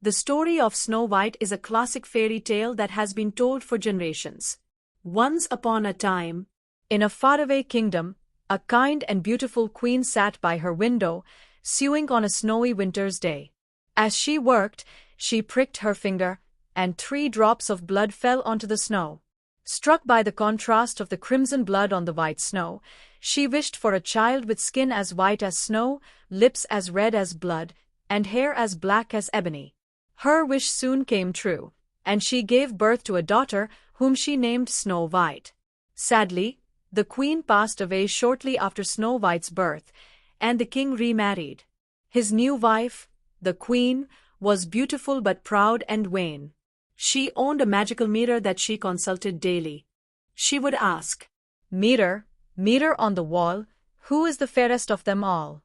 The story of Snow White is a classic fairy tale that has been told for generations. Once upon a time, in a faraway kingdom, a kind and beautiful queen sat by her window, sewing on a snowy winter's day. As she worked, she pricked her finger, and 3 drops of blood fell onto the snow. Struck by the contrast of the crimson blood on the white snow, she wished for a child with skin as white as snow, lips as red as blood, and hair as black as ebony. Her wish soon came true, and she gave birth to a daughter whom she named Snow White. Sadly, the queen passed away shortly after Snow White's birth, and the king remarried. His new wife, the queen, was beautiful but proud and vain. She owned a magical mirror that she consulted daily. She would ask, "Mirror, mirror on the wall, who is the fairest of them all?"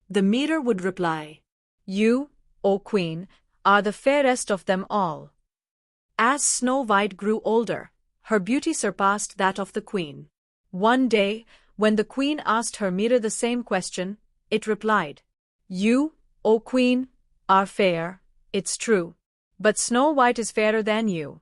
The mirror would reply, "You, O queen, are the fairest of them all." As Snow White grew older, her beauty surpassed that of the queen. One day, when the queen asked her mirror the same question, it replied, "You, O queen, are fair, it's true, but Snow White is fairer than you."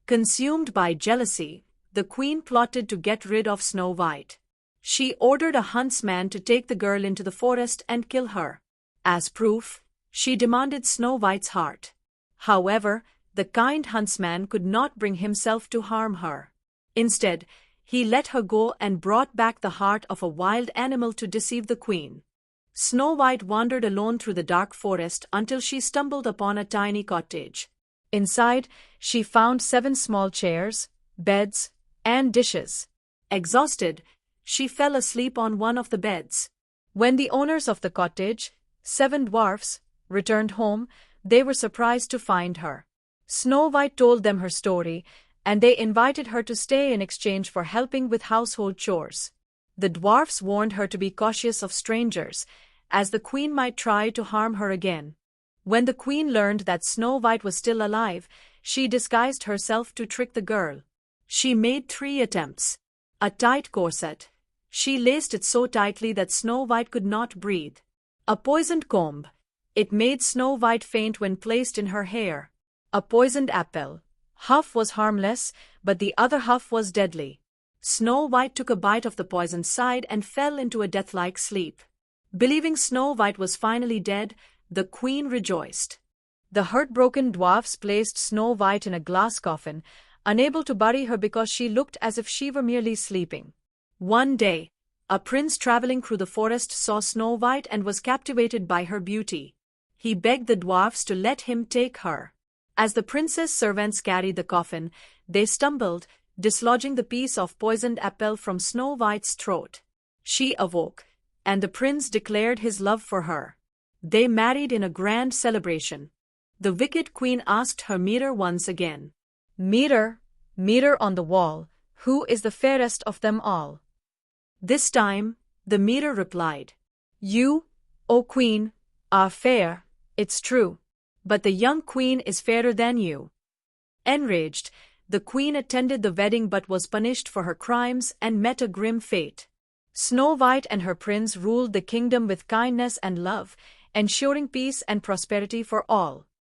Consumed by jealousy, the queen plotted to get rid of Snow White. She ordered a huntsman to take the girl into the forest and kill her. As proof, she demanded Snow White's heart. However, the kind huntsman could not bring himself to harm her. Instead, he let her go and brought back the heart of a wild animal to deceive the queen. Snow White wandered alone through the dark forest until she stumbled upon a tiny cottage. Inside, she found 7 small chairs, beds, and dishes. Exhausted, she fell asleep on one of the beds. When the owners of the cottage, 7 dwarfs, returned home, they were surprised to find her. Snow White told them her story, and they invited her to stay in exchange for helping with household chores. The dwarfs warned her to be cautious of strangers, as the queen might try to harm her again. When the queen learned that Snow White was still alive, she disguised herself to trick the girl. She made 3 attempts. A tight corset. She laced it so tightly that Snow White could not breathe. A poisoned comb. It made Snow White faint when placed in her hair. A poisoned apple. Half was harmless, but the other half was deadly. Snow White took a bite of the poisoned side and fell into a death-like sleep. Believing Snow White was finally dead, the queen rejoiced. The heartbroken dwarfs placed Snow White in a glass coffin, unable to bury her because she looked as if she were merely sleeping. One day, a prince traveling through the forest saw Snow White and was captivated by her beauty. He begged the dwarfs to let him take her. As the prince's servants carried the coffin, they stumbled, dislodging the piece of poisoned apple from Snow White's throat. She awoke, and the prince declared his love for her. They married in a grand celebration. The wicked queen asked her mirror once again, "Mirror, mirror on the wall, who is the fairest of them all?" This time, the mirror replied, "You, O queen, are fair, it's true, but the young queen is fairer than you." Enraged, the queen attended the wedding but was punished for her crimes and met a grim fate. Snow White and her prince ruled the kingdom with kindness and love, ensuring peace and prosperity for all.